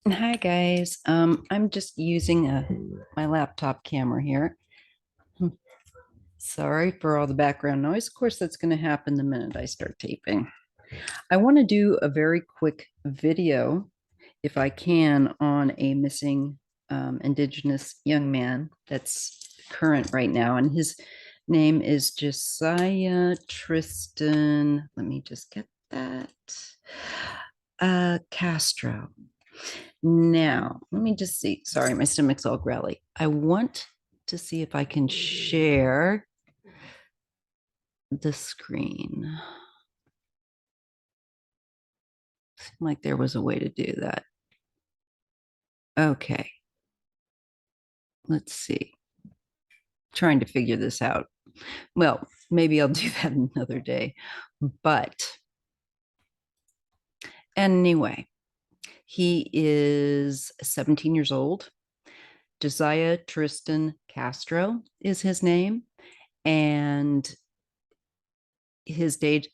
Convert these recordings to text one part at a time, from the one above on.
Hi guys. I'm just using my laptop camera here. Sorry for all the background noise. Of course, that's going to happen the minute I start taping. I want to do a very quick video, if I can, on a missing Indigenous young man that's current right now. And his name is Josiah Tristan. Let me just get that. Castro. Now, let me just see. Sorry, my stomach's all growly. I want to see if I can share the screen. Seemed like there was a way to do that. Okay, let's see. Trying to figure this out. Well, maybe I'll do that another day. But anyway, he is 17 years old. Josiah Tristan Castro is his name. And his date,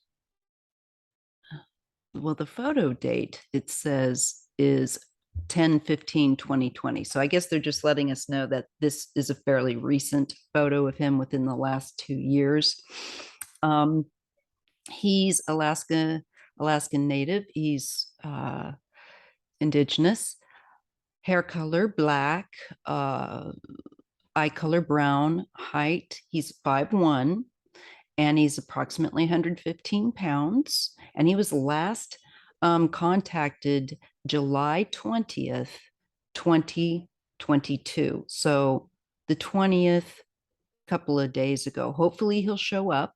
well, the photo date, it says, is 10/15/2020. So I guess they're just letting us know that this is a fairly recent photo of him within the last 2 years. He's Alaskan native. He's indigenous. Hair color black, eye color brown. Height, he's 5'1", and he's approximately 115 pounds. And he was last contacted July 20th, 2022. So the 20th, couple of days ago. Hopefully he'll show up.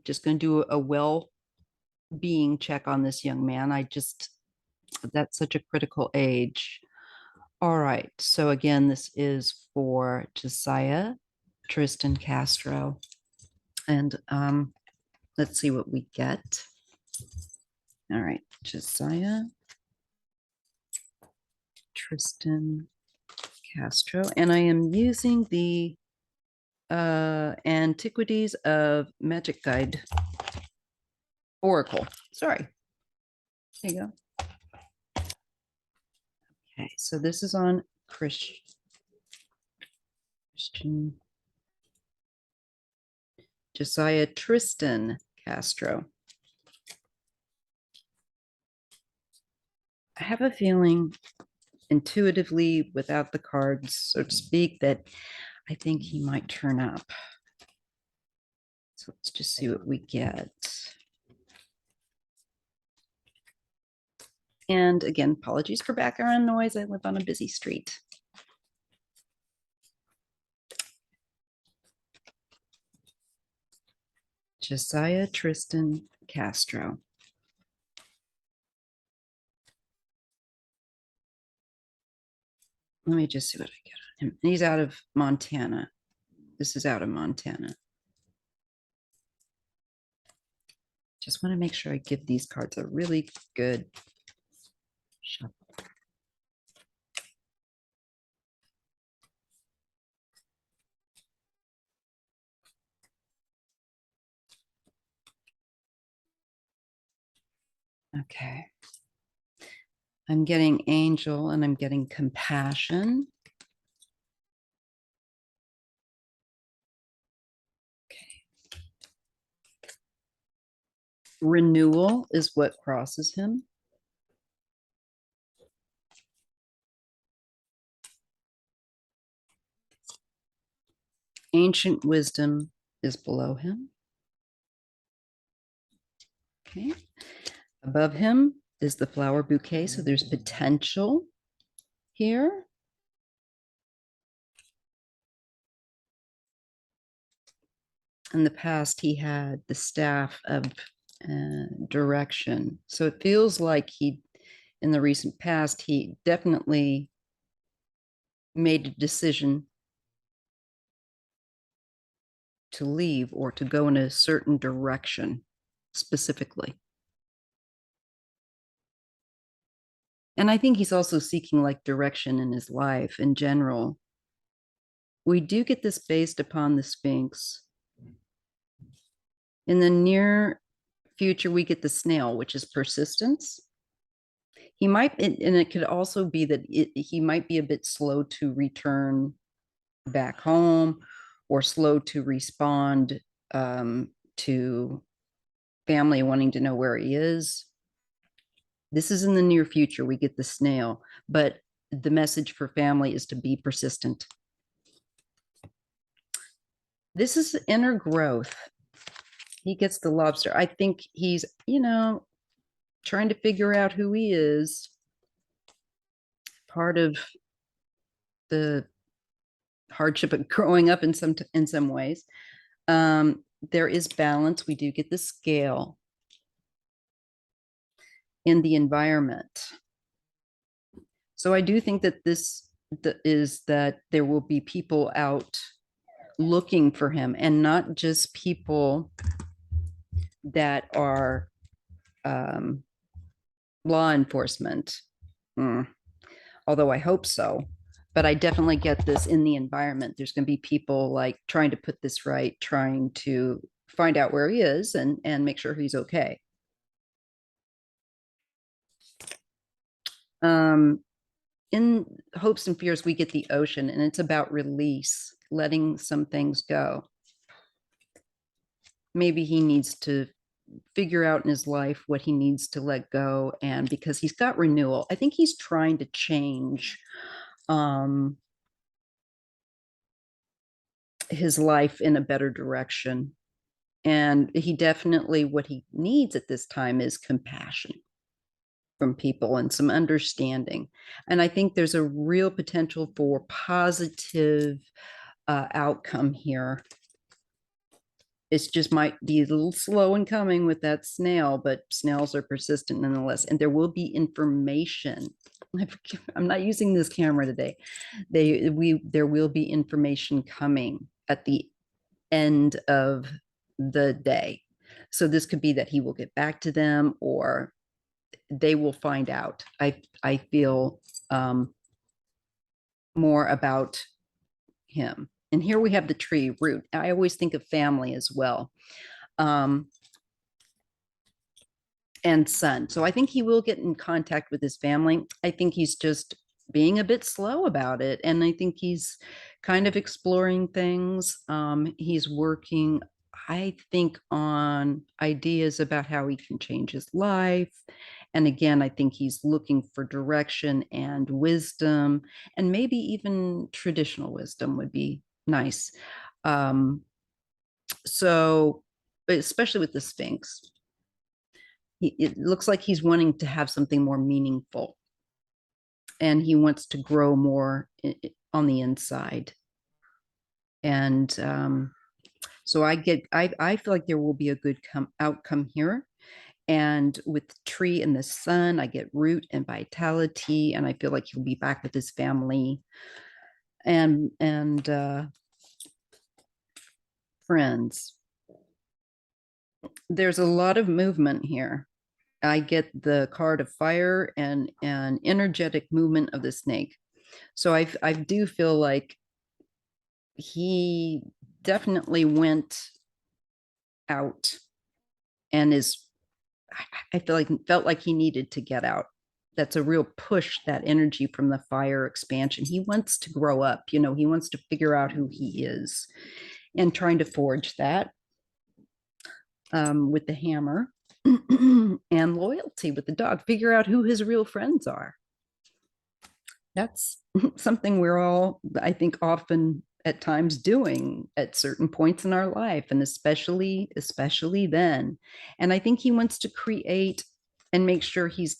Just going to do a well-being check on this young man. That's such a critical age. All right. So again, this is for Josiah Tristan Castro. And let's see what we get. All right, Josiah Tristan Castro. And I am using the Antiquities of Magic Guide Oracle. Sorry. There you go. Okay, so this is on Christian Josiah Tristan Castro. I have a feeling intuitively, without the cards, so to speak, that I think he might turn up. So let's just see what we get. And again, apologies for background noise. I live on a busy street. Josiah Tristan Castro. Let me just see what I get on him. He's out of Montana. This is out of Montana. Just want to make sure I give these cards a really good shuffle. Okay. I'm getting angel and I'm getting compassion. Okay. Renewal is what crosses him. Ancient wisdom is below him. Okay. Above him is the flower bouquet. So there's potential here. In the past, he had the staff of direction. So it feels like in the recent past, he definitely made a decision to leave or to go in a certain direction specifically. And I think he's also seeking like direction in his life in general. We do get this based upon the Sphinx. In the near future, we get the snail, which is persistence. He might, and it could also be that he might be a bit slow to return back home or slow to respond to family wanting to know where he is. This is in the near future. We get the snail, but the message for family is to be persistent. This is inner growth. He gets the lobster. I think he's, trying to figure out who he is. Part of the hardship of growing up in some ways. There is balance. We do get the scale in the environment. So I do think that that there will be people out looking for him, and not just people that are law enforcement. Although I hope so. But I definitely get this in the environment. There's going to be people like trying to put this right, trying to find out where he is and make sure he's okay. In hopes and fears, we get the ocean, and it's about release, letting some things go. Maybe he needs to figure out in his life what he needs to let go. And because he's got renewal, I think he's trying to change his life in a better direction. And he definitely, what he needs at this time is compassion from people and some understanding. And I think there's a real potential for positive outcome here. It's just might be a little slow in coming with that snail, but snails are persistent nonetheless. And there will be information. I'm not using this camera today. There will be information coming at the end of the day. So this could be that he will get back to them, or they will find out. I feel more about him. And here we have the tree root. I always think of family as well. And son. So I think he will get in contact with his family. I think he's just being a bit slow about it. And I think he's kind of exploring things. He's working, I think, on ideas about how he can change his life. And again, I think he's looking for direction and wisdom, and maybe even traditional wisdom would be nice. So, especially with the Sphinx, it looks like he's wanting to have something more meaningful, and he wants to grow more on the inside. And so I feel like there will be a good outcome here. And with the tree and the sun, I get root and vitality, and I feel like he'll be back with his family and friends. There's a lot of movement here. I get the card of fire and an energetic movement of the snake. So I do feel like he definitely went out and I felt like he needed to get out. That's a real push, that energy from the fire expansion. He wants to grow up, he wants to figure out who he is, and trying to forge that with the hammer. And loyalty with the dog, figure out who his real friends are. That's something we're all, I think, often at times doing at certain points in our life, and especially then. And I think he wants to create and make sure he's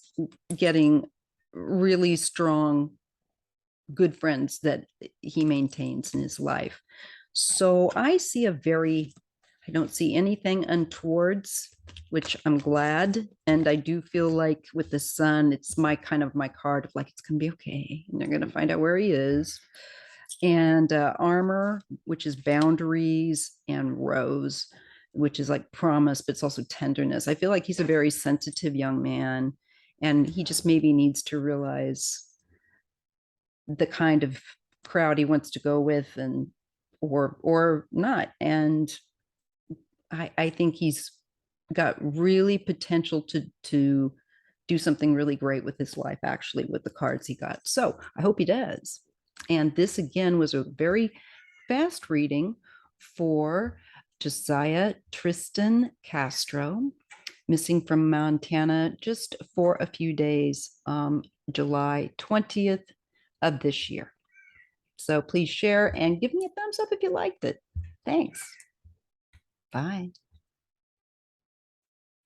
getting really strong, good friends that he maintains in his life. So I don't see anything untowards, which I'm glad. And I do feel like with the sun, it's my card of like, it's gonna be okay, and they're gonna find out where he is. And armor, which is boundaries, and rose, which is like promise, but it's also tenderness. I feel like he's a very sensitive young man, and he just maybe needs to realize the kind of crowd he wants to go with, and or not. And I think he's got really potential to do something really great with his life, actually, with the cards he got. So I hope he does. And this again was a very fast reading for Josiah Tristan Castro, missing from Montana just for a few days, July 20th of this year. So please share and give me a thumbs up if you liked it. Thanks. Bye.